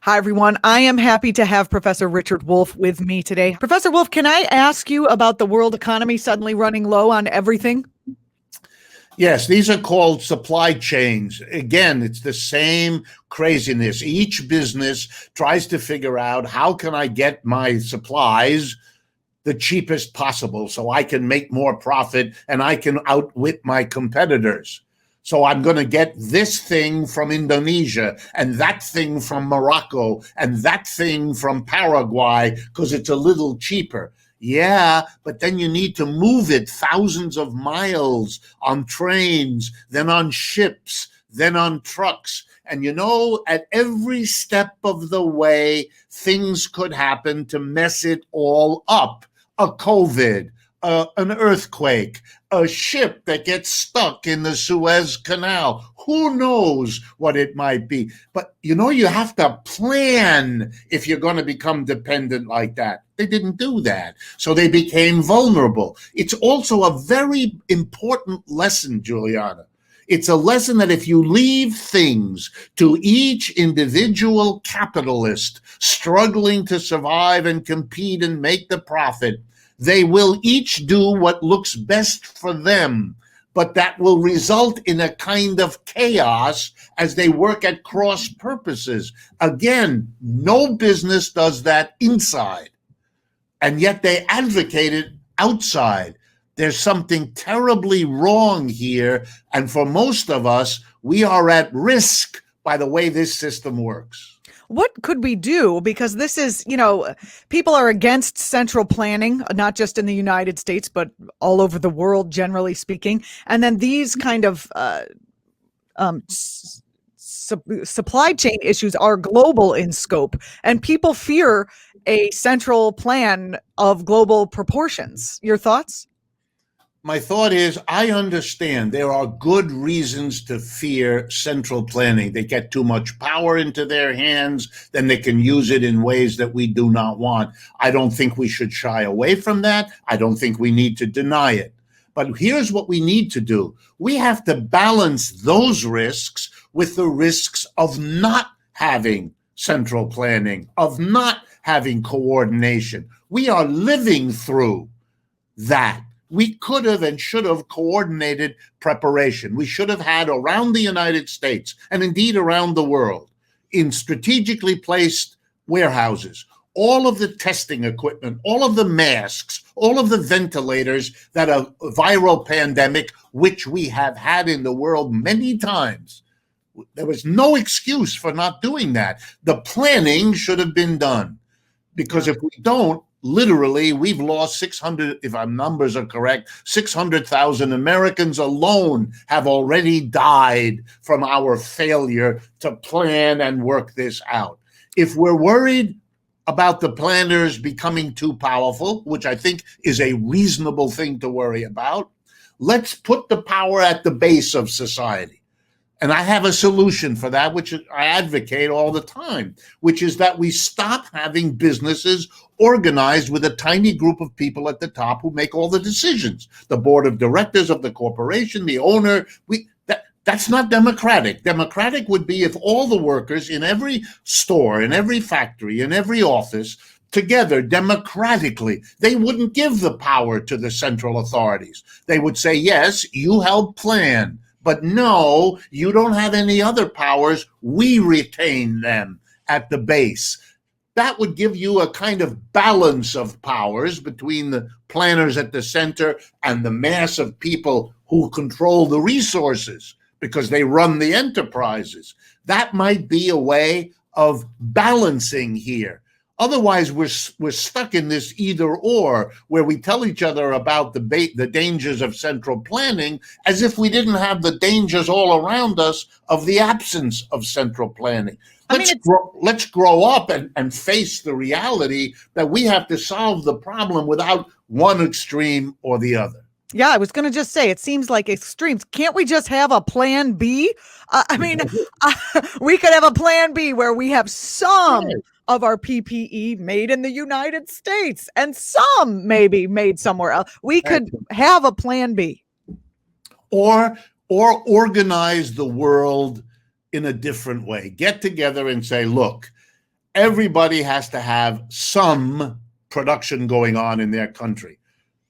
Hi, everyone. I am happy to have Professor Richard Wolff with me today. Professor Wolff, can I ask you about the world economy suddenly running low on everything? Yes, these are called supply chains. Again, it's the same craziness. Each business tries to figure out how can I get my supplies the cheapest possible so I can make more profit and I can outwit my competitors. So I'm going to get this thing from Indonesia and that thing from Morocco and that thing from Paraguay because it's a little cheaper. Yeah, but then you need to move it thousands of miles on trains, then on ships, then on trucks. And at every step of the way, things could happen to mess it all up. A COVID, an earthquake, a ship that gets stuck in the Suez Canal. Who knows what it might be? But you have to plan if you're going to become dependent like that. They didn't do that. So they became vulnerable. It's also a very important lesson, Julianna. It's a lesson that if you leave things to each individual capitalist struggling to survive and compete and make the profit, they will each do what looks best for them. But that will result in a kind of chaos as they work at cross purposes. Again, no business does that inside. And yet they advocate it outside. There's something terribly wrong here. And for most of us, we are at risk by the way this system works. What could we do? Because this is, people are against central planning, not just in the United States, but all over the world, generally speaking. And then these kind of supply chain issues are global in scope, and people fear a central plan of global proportions. Your thoughts? My thought is, I understand there are good reasons to fear central planning. They get too much power into their hands, then they can use it in ways that we do not want. I don't think we should shy away from that. I don't think we need to deny it. But here's what we need to do. We have to balance those risks with the risks of not having central planning, of not having coordination. We are living through that. We could have and should have coordinated preparation. We should have had around the United States and indeed around the world in strategically placed warehouses, all of the testing equipment, all of the masks, all of the ventilators that a viral pandemic, which we have had in the world many times. There was no excuse for not doing that. The planning should have been done, because if we don't, literally, we've lost 600, if our numbers are correct, 600,000 Americans alone have already died from our failure to plan and work this out. If we're worried about the planners becoming too powerful, which I think is a reasonable thing to worry about, let's put the power at the base of society. And I have a solution for that, which I advocate all the time, which is that we stop having businesses organized with a tiny group of people at the top who make all the decisions. The board of directors of the corporation, the owner, that's not democratic. Democratic would be if all the workers in every store, in every factory, in every office, together democratically, they wouldn't give the power to the central authorities. They would say, yes, you help plan. But no, you don't have any other powers. We retain them at the base. That would give you a kind of balance of powers between the planners at the center and the mass of people who control the resources because they run the enterprises. That might be a way of balancing here. Otherwise, we're stuck in this either or, where we tell each other about the dangers of central planning as if we didn't have the dangers all around us of the absence of central planning. Let's grow up and face the reality that we have to solve the problem without one extreme or the other. Yeah, I was going to just say, it seems like extremes. Can't we just have a plan B? We could have a plan B where we have some of our PPE made in the United States and some maybe made somewhere else. We could have a plan B. Or organize the world in a different way. Get together and say, look, everybody has to have some production going on in their country.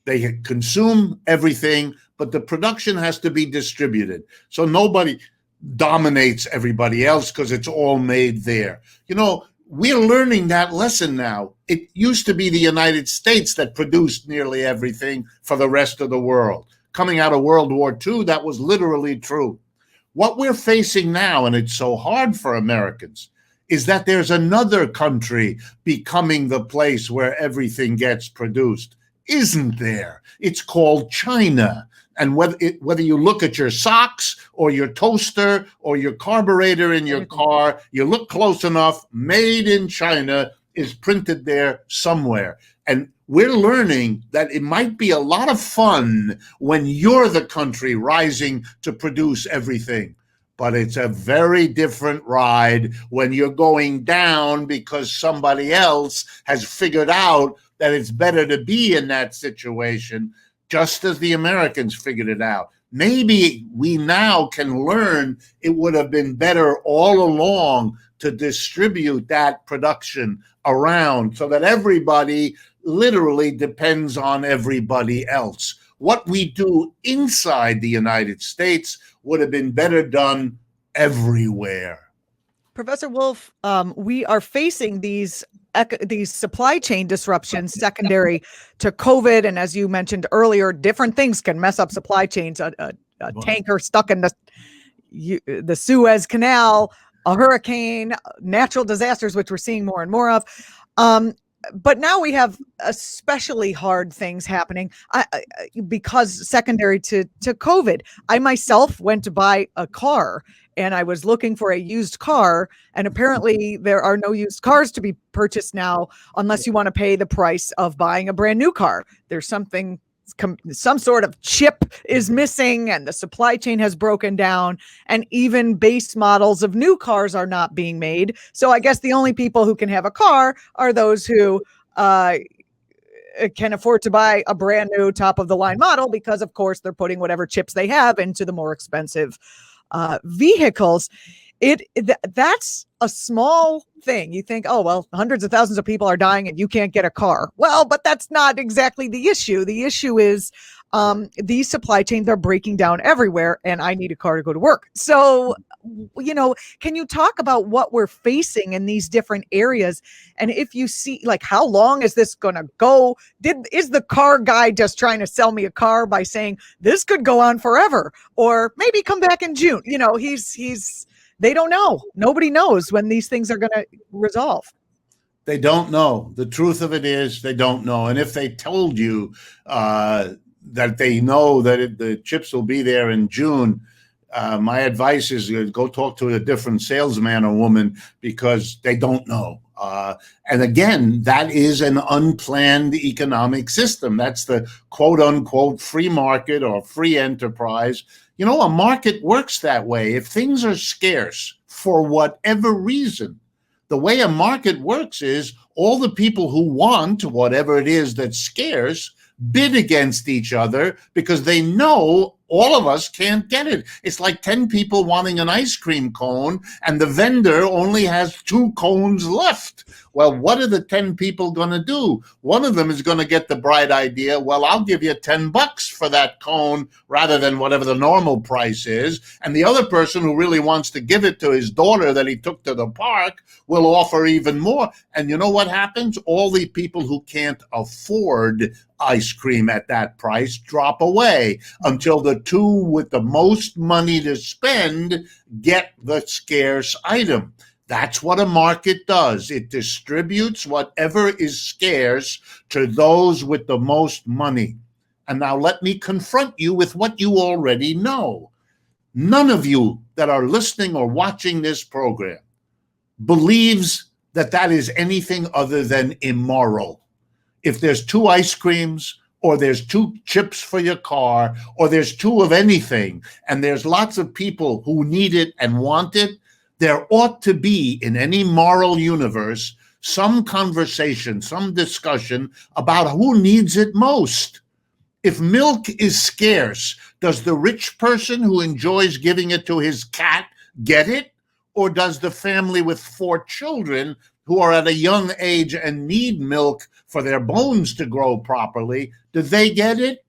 They consume everything, but the production has to be distributed. So nobody dominates everybody else because it's all made there. You know, we're learning that lesson now. It used to be the United States that produced nearly everything for the rest of the world. Coming out of World War II, that was literally true. What we're facing now, and it's so hard for Americans, is that there's another country becoming the place where everything gets produced. Isn't there? It's called China. And whether you look at your socks or your toaster or your carburetor in your car, you look close enough, made in China is printed there somewhere. And we're learning that it might be a lot of fun when you're the country rising to produce everything. But it's a very different ride when you're going down because somebody else has figured out that it's better to be in that situation, just as the Americans figured it out. Maybe we now can learn it would have been better all along to distribute that production around so that everybody literally depends on everybody else. What we do inside the United States would have been better done everywhere. Professor Wolff, we are facing these supply chain disruptions secondary to COVID. And as you mentioned earlier, different things can mess up supply chains. A tanker stuck in the Suez Canal, a hurricane, natural disasters, which we're seeing more and more of. But now we have especially hard things happening because secondary to COVID. I myself went to buy a car and I was looking for a used car, and apparently there are no used cars to be purchased now unless you want to pay the price of buying a brand new car. There's some sort of chip is missing and the supply chain has broken down, and even base models of new cars are not being made. So I guess the only people who can have a car are those who can afford to buy a brand new top of the line model, because of course they're putting whatever chips they have into the more expensive vehicles. That's a small thing. You think, oh, well, hundreds of thousands of people are dying and you can't get a car. Well, but that's not exactly the issue. The issue is these supply chains are breaking down everywhere and I need a car to go to work. So, can you talk about what we're facing in these different areas? And if you see, like, how long is this going to go? Is the car guy just trying to sell me a car by saying this could go on forever, or maybe come back in June? They don't know. Nobody knows when these things are going to resolve. They don't know. The truth of it is they don't know. And if they told you that they know that the chips will be there in June, my advice is go talk to a different salesman or woman, because they don't know. And again, that is an unplanned economic system. That's the quote unquote free market or free enterprise. A market works that way. If things are scarce for whatever reason, the way a market works is all the people who want whatever it is that's scarce bid against each other because they know all of us can't get it. It's like 10 people wanting an ice cream cone and the vendor only has 2 cones left. Well, what are the 10 people going to do? One of them is going to get the bright idea, well, I'll give you $10 for that cone rather than whatever the normal price is. And the other person who really wants to give it to his daughter that he took to the park will offer even more. And you know what happens? All the people who can't afford ice cream at that price drop away until the 2 with the most money to spend get the scarce item. That's what a market does. It distributes whatever is scarce to those with the most money. And now let me confront you with what you already know. None of you that are listening or watching this program believes that that is anything other than immoral. If there's 2 ice creams, or there's 2 chips for your car, or there's 2 of anything, and there's lots of people who need it and want it, there ought to be, in any moral universe, some conversation, some discussion about who needs it most. If milk is scarce, does the rich person who enjoys giving it to his cat get it? Or does the family with 4 children who are at a young age and need milk for their bones to grow properly, do they get it?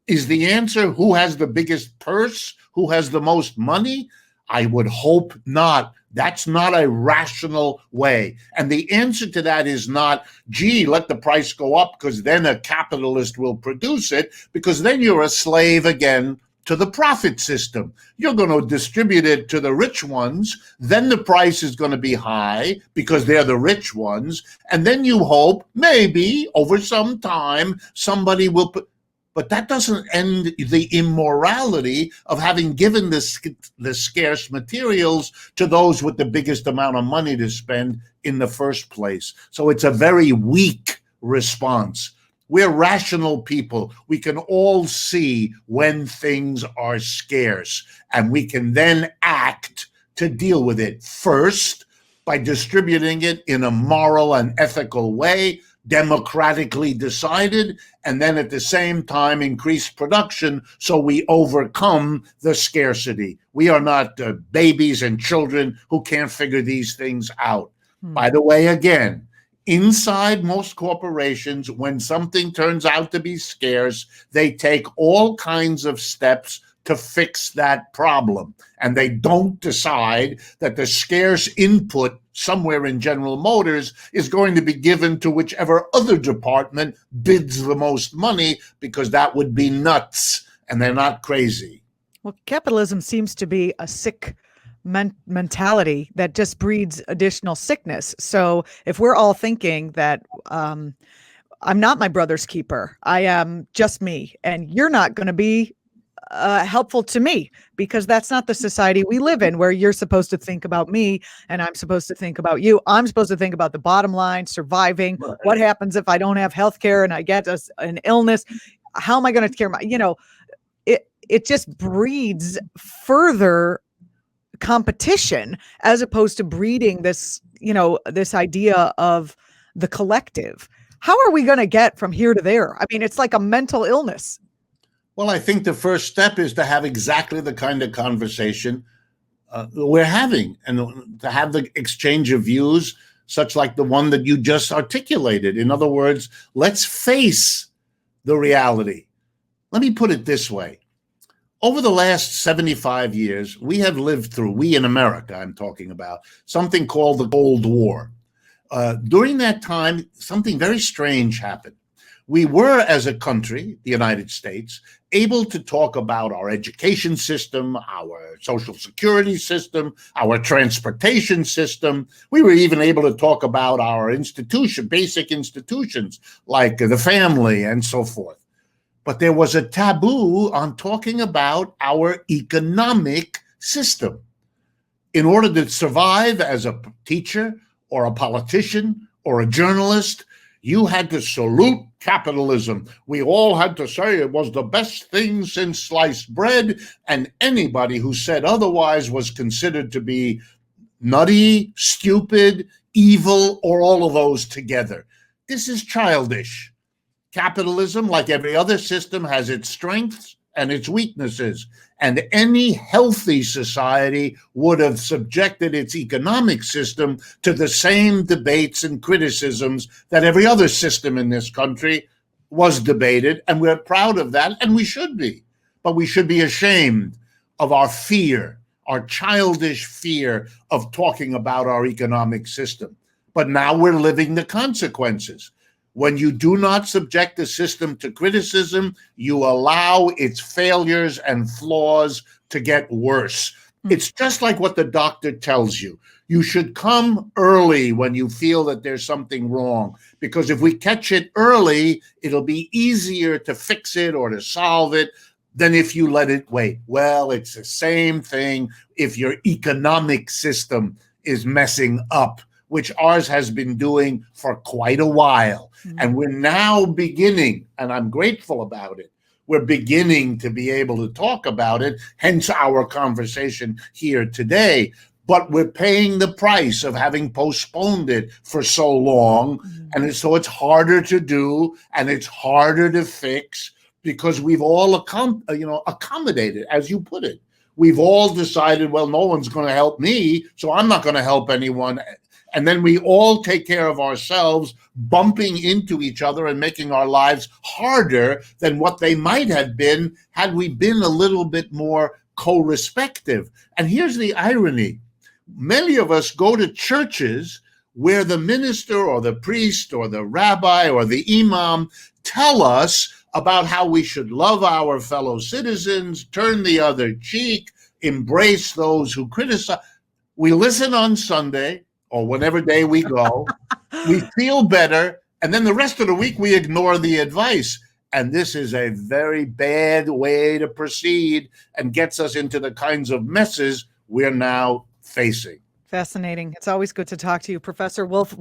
Is the answer who has the biggest purse? Who has the most money? I would hope not. That's not a rational way. And the answer to that is not, gee, let the price go up because then a capitalist will produce it, because then you're a slave again to the profit system. You're going to distribute it to the rich ones. Then the price is going to be high because they're the rich ones. And then you hope maybe over some time somebody will put. But that doesn't end the immorality of having given the scarce materials to those with the biggest amount of money to spend in the first place. So it's a very weak response. We're rational people. We can all see when things are scarce, and we can then act to deal with it. First, by distributing it in a moral and ethical way, democratically decided, and then at the same time increase production so we overcome the scarcity. We are not babies and children who can't figure these things out. By the way, again, inside most corporations, when something turns out to be scarce, they take all kinds of steps to fix that problem. And they don't decide that the scarce input somewhere in General Motors is going to be given to whichever other department bids the most money, because that would be nuts, and they're not crazy. Well, capitalism seems to be a sick mentality that just breeds additional sickness. So if we're all thinking that I'm not my brother's keeper, I am just me, and you're not going to be helpful to me, because that's not the society we live in, where you're supposed to think about me and I'm supposed to think about you. I'm supposed to think about the bottom line, surviving. Right. What happens if I don't have health care and I get an illness? How am I going to care? It just breeds further competition, as opposed to breeding this, this idea of the collective. How are we going to get from here to there? I mean, it's like a mental illness. Well, I think the first step is to have exactly the kind of conversation we're having, and to have the exchange of views such like the one that you just articulated. In other words, let's face the reality. Let me put it this way. Over the last 75 years, we have lived through, we in America, I'm talking about, something called the Cold War. During that time, something very strange happened. We were, as a country, the United States, able to talk about our education system, our social security system, our transportation system. We were even able to talk about our basic institutions like the family and so forth. But there was a taboo on talking about our economic system. In order to survive as a teacher or a politician or a journalist, you had to salute capitalism. We all had to say it was the best thing since sliced bread, and anybody who said otherwise was considered to be nutty, stupid, evil, or all of those together. This is childish. Capitalism, like every other system, has its strengths and its weaknesses. And any healthy society would have subjected its economic system to the same debates and criticisms that every other system in this country was debated. And we're proud of that, and we should be. But we should be ashamed of our fear, our childish fear of talking about our economic system. But now we're living the consequences. When you do not subject the system to criticism, you allow its failures and flaws to get worse. It's just like what the doctor tells you. You should come early when you feel that there's something wrong, because if we catch it early, it'll be easier to fix it or to solve it than if you let it wait. Well, it's the same thing if your economic system is messing up, which ours has been doing for quite a while. And we're now beginning, and I'm grateful about it, we're beginning to be able to talk about it, hence our conversation here today. But we're paying the price of having postponed it for so long. And so it's harder to do, and it's harder to fix, because we've all accommodated, as you put it. We've all decided, well, no one's going to help me, so I'm not going to help anyone. And then we all take care of ourselves, bumping into each other and making our lives harder than what they might have been had we been a little bit more co-respective. And here's the irony. Many of us go to churches where the minister or the priest or the rabbi or the imam tell us about how we should love our fellow citizens, turn the other cheek, embrace those who criticize. We listen on Sunday or whatever day we go, we feel better, and then the rest of the week we ignore the advice. And this is a very bad way to proceed and gets us into the kinds of messes we're now facing. Fascinating. It's always good to talk to you, Professor Wolff.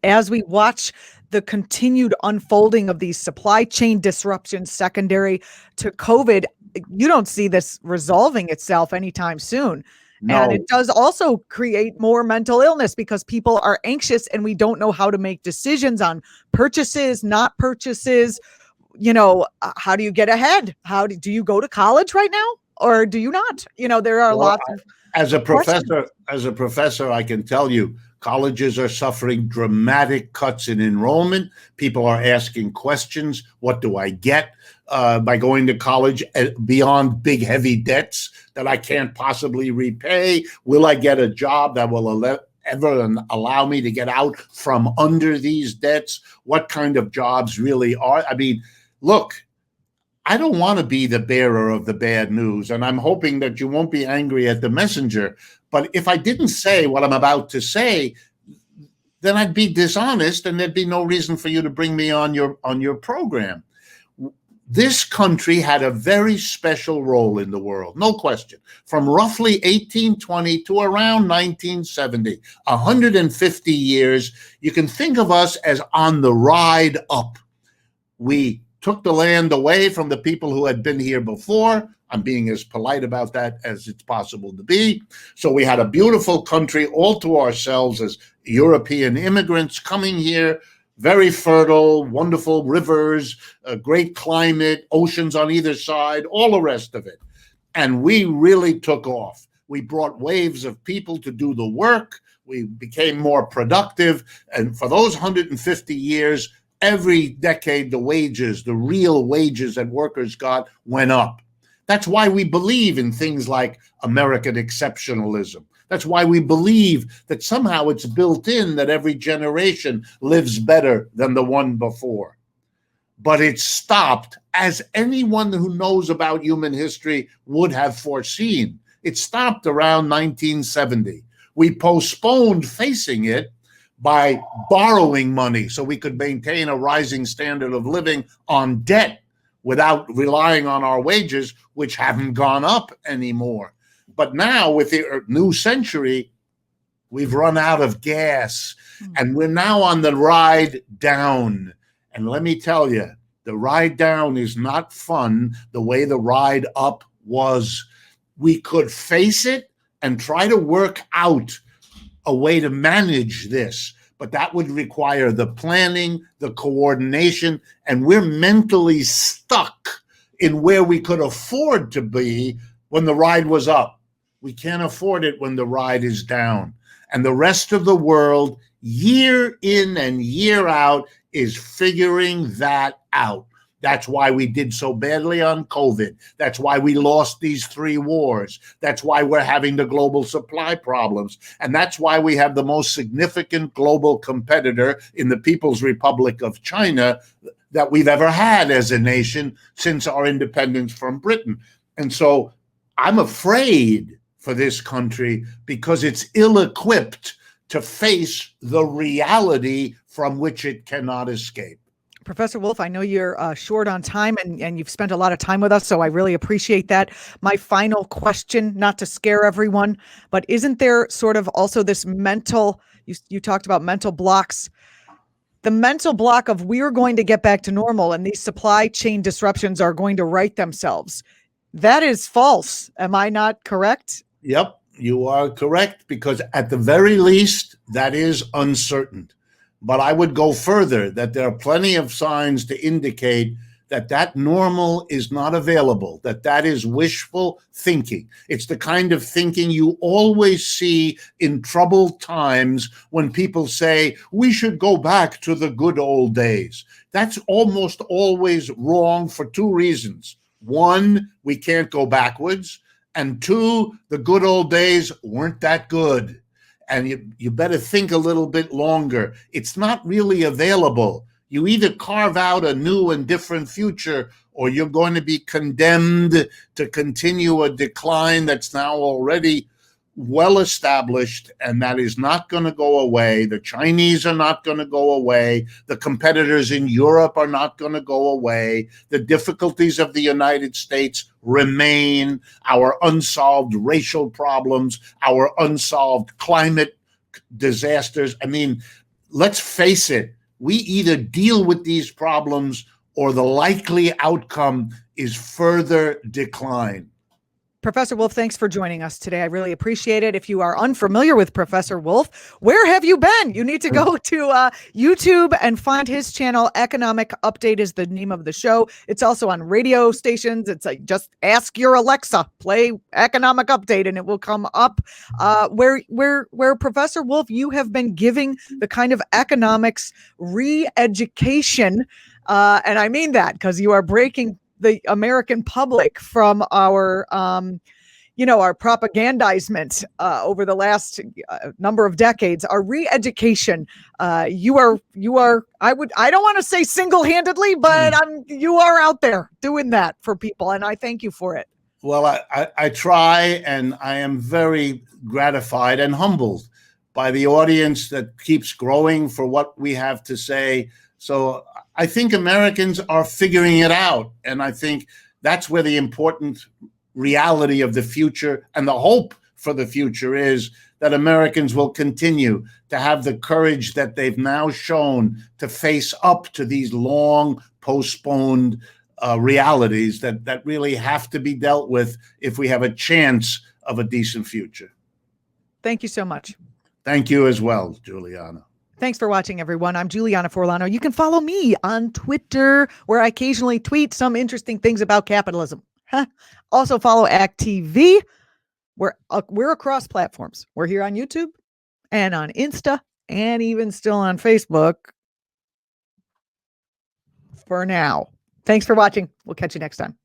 As we watch the continued unfolding of these supply chain disruptions secondary to COVID, you don't see this resolving itself anytime soon. No. And it does also create more mental illness because people are anxious and we don't know how to make decisions on purchases, not purchases. How do you get ahead? Do you go to college right now or do you not? There are lots of As a professor, I can tell you, colleges are suffering dramatic cuts in enrollment. People are asking questions. What do I get by going to college beyond big, heavy debts that I can't possibly repay? Will I get a job that will ever allow me to get out from under these debts? What kind of jobs really are? I mean, look, I don't want to be the bearer of the bad news, and I'm hoping that you won't be angry at the messenger. But if I didn't say what I'm about to say, then I'd be dishonest, and there'd be no reason for you to bring me on your program. This country had a very special role in the world, no question. From roughly 1820 to around 1970, 150 years, you can think of us as on the ride up. We took the land away from the people who had been here before. I'm being as polite about that as it's possible to be. So we had a beautiful country all to ourselves as European immigrants coming here, very fertile, wonderful rivers, a great climate, oceans on either side, all the rest of it. And we really took off. We brought waves of people to do the work. We became more productive. And for those 150 years, every decade, the real wages that workers got went up. That's why we believe in things like American exceptionalism. That's why we believe that somehow it's built in that every generation lives better than the one before. But it stopped, as anyone who knows about human history would have foreseen. It stopped around 1970. We postponed facing it by borrowing money so we could maintain a rising standard of living on debt without relying on our wages, which haven't gone up anymore. But now with the new century, we've run out of gas and we're now on the ride down. And let me tell you, the ride down is not fun the way the ride up was. We could face it and try to work out a way to manage this, but that would require the planning, the coordination, and we're mentally stuck in where we could afford to be when the ride was up. We can't afford it when the ride is down. And the rest of the world, year in and year out, is figuring that out. That's why we did so badly on COVID. That's why we lost these 3 wars. That's why we're having the global supply problems. And that's why we have the most significant global competitor in the People's Republic of China that we've ever had as a nation since our independence from Britain. And so I'm afraid for this country because it's ill-equipped to face the reality from which it cannot escape. Professor Wolff, I know you're short on time and you've spent a lot of time with us, so I really appreciate that. My final question, not to scare everyone, but isn't there sort of also this mental, you talked about mental blocks, the mental block of we're going to get back to normal and these supply chain disruptions are going to right themselves. That is false. Am I not correct? Yep, you are correct, because at the very least, that is uncertain. But I would go further, that there are plenty of signs to indicate that normal is not available, that is wishful thinking. It's the kind of thinking you always see in troubled times when people say, we should go back to the good old days. That's almost always wrong for two reasons. One, we can't go backwards. And two, the good old days weren't that good. And you better think a little bit longer. It's not really available. You either carve out a new and different future, or you're going to be condemned to continue a decline that's now already well established, and that is not going to go away. The Chinese are not going to go away. The competitors in Europe are not going to go away. The difficulties of the United States remain. Our unsolved racial problems, our unsolved climate disasters. I mean, let's face it. We either deal with these problems or the likely outcome is further decline. Professor Wolff, thanks for joining us today. I really appreciate it. If you are unfamiliar with Professor Wolff, where have you been? You need to go to YouTube and find his channel. Economic Update is the name of the show. It's also on radio stations. It's like, just ask your Alexa, play Economic Update, and it will come up. Where Professor Wolff, you have been giving the kind of economics re-education, and I mean that because you are breaking the American public from our, our propagandizement over the last number of decades. Our re-education, you are. I don't want to say single-handedly, but you are out there doing that for people, and I thank you for it. Well, I try, and I am very gratified and humbled by the audience that keeps growing for what we have to say. So I think Americans are figuring it out. And I think that's where the important reality of the future and the hope for the future is, that Americans will continue to have the courage that they've now shown to face up to these long postponed realities that really have to be dealt with if we have a chance of a decent future. Thank you so much. Thank you as well, Julianna. Thanks for watching, everyone. I'm Julianna Forlano. You can follow me on Twitter, where I occasionally tweet some interesting things about capitalism. Also follow act.tv. We're across platforms. We're here on YouTube and on Insta and even still on Facebook for now. Thanks for watching. We'll catch you next time.